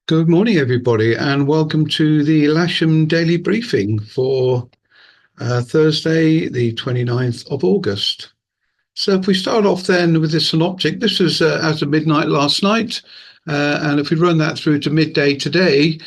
Good morning, everybody, and welcome to the Lasham Daily Briefing for Thursday, the 29th of August. So if we start off then with the synoptic, this was as of midnight last night, and if we run that through to midday today,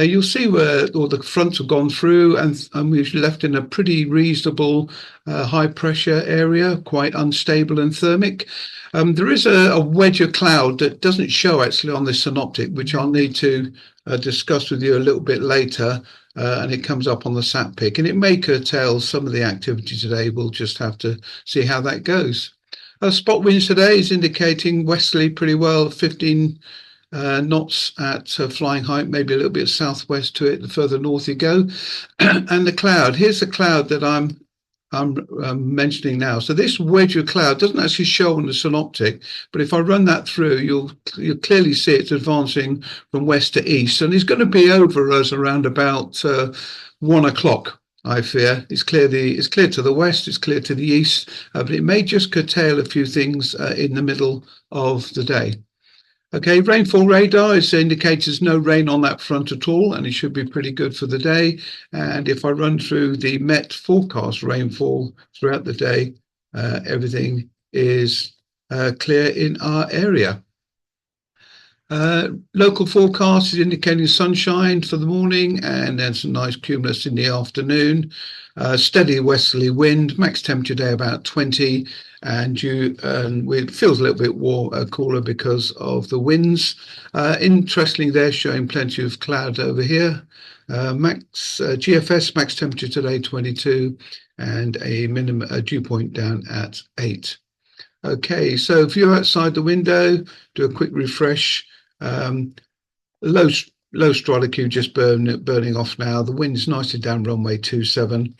you'll see where all the fronts have gone through, and we've left in a pretty reasonable high pressure area, quite unstable and thermic. There is a wedge of cloud that doesn't show actually on the synoptic, which I'll need to discuss with you a little bit later. And it comes up on the sat pic, and it may curtail some of the activity today. We'll just have to see how that goes. Spot winds today is indicating westerly pretty well, 15 knots at flying height, maybe a little bit southwest to it the further north you go. And the cloud, here's the cloud that I'm mentioning now. So this wedge of cloud doesn't actually show on the synoptic, but if I run that through, you'll clearly see it's advancing from west to east, and it's going to be over us around about 1 o'clock. I fear it's clear to the west, it's clear to the east, but it may just curtail a few things in the middle of the day. Okay, rainfall radar is indicators no rain on that front at all, and it should be pretty good for the day. And if I run through the Met forecast rainfall throughout the day, everything is clear in our area. Local forecast is indicating sunshine for the morning and then some nice cumulus in the afternoon. Steady westerly wind, max temperature today about 20, and it feels a little bit cooler because of the winds. Interestingly, they're showing plenty of cloud over here. GFS max temperature today 22, and a dew point down at 8. Okay, so if you're outside the window, do a quick refresh. Low strata Q just burning off now. The wind's nicely down runway 27,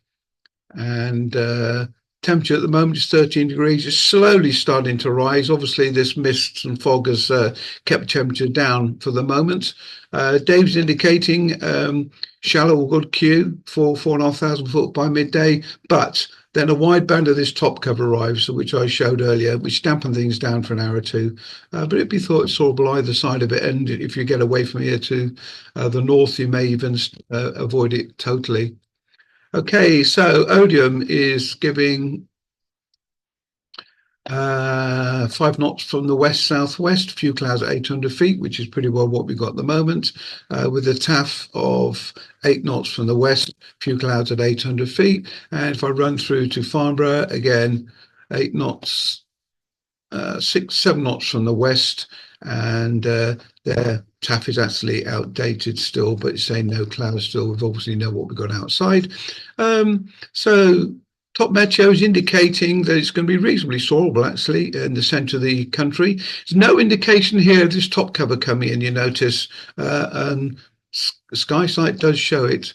and temperature at the moment is 13 degrees. It's slowly starting to rise. Obviously, this mist and fog has kept temperature down for the moment. Dave's indicating shallow or good Q for 4,500 foot by midday, but then a wide band of this top cover arrives, which I showed earlier, which dampen things down for an hour or two. But it'd be thought it's soluble either side of it. And if you get away from here to the north, you may even avoid it totally. Okay, so Odium is giving 5 knots from the west southwest, a few clouds at 800 feet, which is pretty well what we've got at the moment, with a TAF of 8 knots from the west, a few clouds at 800 feet. And if I run through to Farnborough, again, 8 knots, 7 knots from the west, and their TAF is actually outdated still, but it's saying no clouds still. We've obviously know what we've got outside. So top meteo is indicating that it's going to be reasonably soluble, actually, in the centre of the country. There's no indication here of this top cover coming in, you notice, and SkySight does show it.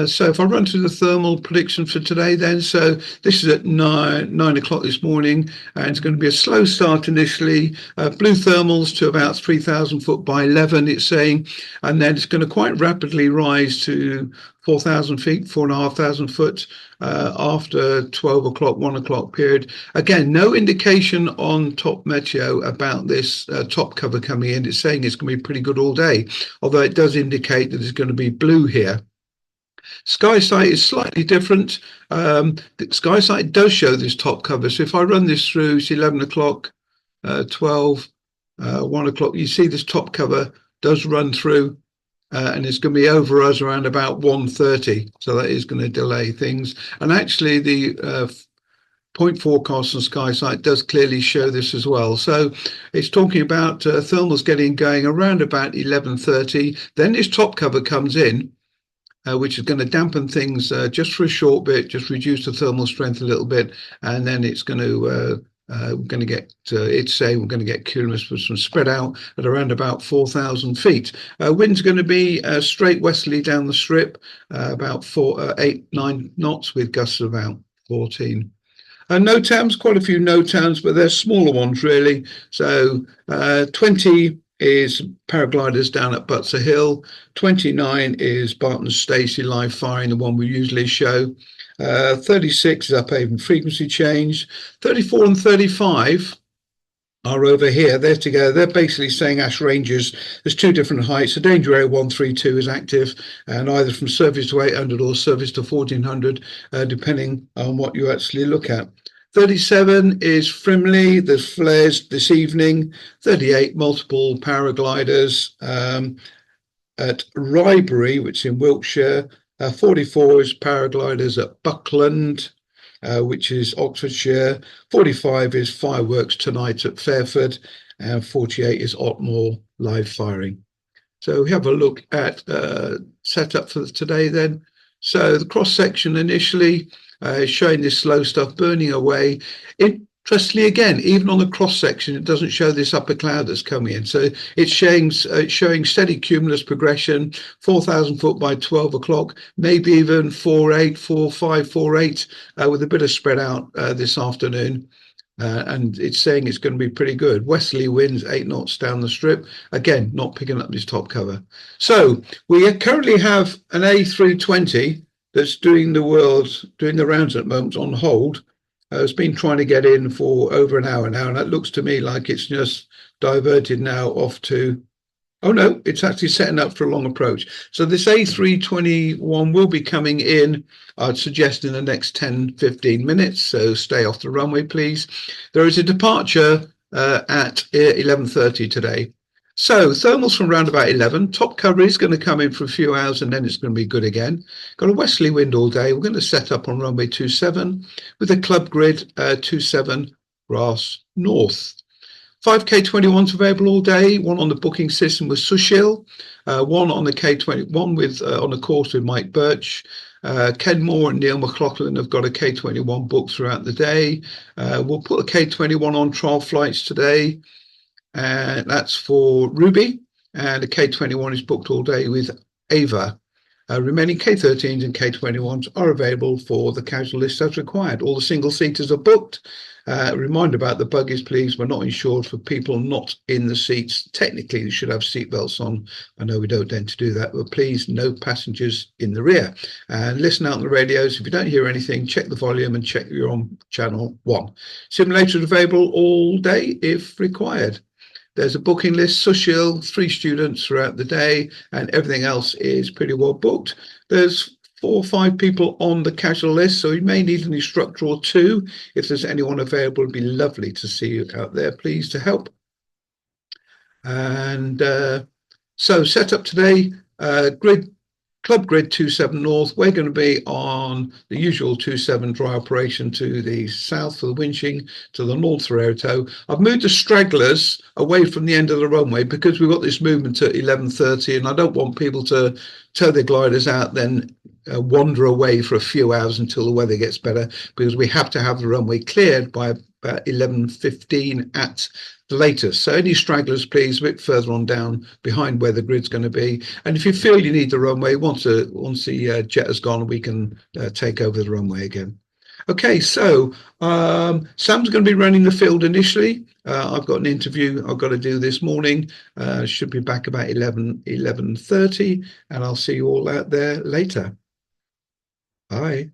So if I run through the thermal prediction for today then, so this is at 9 o'clock this morning, and it's going to be a slow start initially, blue thermals to about 3,000 foot by 11, it's saying, and then it's going to quite rapidly rise to 4,000 feet, 4,500 foot after 12 o'clock, 1 o'clock period. Again, no indication on top meteo about this top cover coming in. It's saying it's going to be pretty good all day, although it does indicate that it's going to be blue here. SkySight is slightly different. SkySight does show this top cover. So if I run this through, it's 11 o'clock, 12, 1 o'clock. You see this top cover does run through, and it's going to be over us around about 1:30. So that is going to delay things. And actually, the point forecast on SkySight does clearly show this as well. So it's talking about thermals getting going around about 11:30. Then this top cover comes in, which is going to dampen things just for a short bit, just reduce the thermal strength a little bit, and then it's going to we're going to get it's saying we're going to get cumulus with some spread out at around about 4,000 feet. Wind's going to be straight westerly down the strip, about 8, 9 knots with gusts of about 14. NOTAMs, quite a few NOTAMs, but they're smaller ones really. So 20 is paragliders down at Butser Hill. 29 is Barton Stacey live firing, the one we usually show. 36 is Uphaven frequency change. 34 and 35 are over here. They're together. They're basically saying Ash Rangers, there's two different heights. The danger area 132 is active, and either from surface to 800 or surface to 1400, depending on what you actually look at. 37 is Frimley. There's flares this evening. 38 multiple paragliders at Rybury, which is in Wiltshire. 44 is paragliders at Buckland, which is Oxfordshire. 45 is fireworks tonight at Fairford, and 48 is Otmore live firing. So we have a look at setup for today then. So the cross section initially is showing this slow stuff burning away. Interestingly, again, even on the cross section, it doesn't show this upper cloud that's coming in. So it's showing steady cumulus progression, 4,000 foot by 12 o'clock, maybe even 4.8, 4.5, 4.8, with a bit of spread out this afternoon. And it's saying it's going to be pretty good. Westerly winds 8 knots down the strip. Again, not picking up this top cover. So we currently have an A320 that's doing the rounds at the moment on hold. It's been trying to get in for over an hour now, and that looks to me like it's just diverted now off to, oh no, it's actually setting up for a long approach. So this A321 will be coming in, I'd suggest, in the next 10, 15 minutes. So stay off the runway, please. There is a departure at 11:30 today. So thermals from around about 11. Top cover is going to come in for a few hours and then it's going to be good again. Got a westerly wind all day. We're going to set up on runway 27 with a club grid 27 grass north. 5K21s available all day. One on the booking system with Sushil, one on the K21 with on the course with Mike Birch. Ken Moore and Neil McLaughlin have got a K21 booked throughout the day. We'll put a K21 on trial flights today. And that's for Ruby, and the K21 is booked all day with Ava. Remaining K13s and K21s are available for the casual list as required. All the single seaters are booked. Reminder about the buggies, please. We're not insured for people not in the seats. Technically, you should have seatbelts on. I know we don't tend to do that, but please, no passengers in the rear. And listen out on the radios. If you don't hear anything, check the volume and check you're on channel 1. Simulator is available all day if required. There's a booking list, Sushil, 3 students throughout the day, and everything else is pretty well booked. There's 4 or 5 people on the casual list, so you may need an instructor or 2. If there's anyone available, it'd be lovely to see you out there, please, to help. And so set up today, Club Grid 27 North. We're going to be on the usual 27 dry operation to the south for the winching, to the north for airtow. I've moved the stragglers away from the end of the runway because we've got this movement at 11:30, and I don't want people to tow their gliders out, then wander away for a few hours until the weather gets better, because we have to have the runway cleared by about 11:15 at the latest. So any stragglers, please, a bit further on down behind where the grid's going to be. And if you feel you need the runway, once the jet has gone, we can take over the runway again. Okay, so Sam's going to be running the field initially. I've got an interview I've got to do this morning. Should be back about 11:30, and I'll see you all out there later. Bye.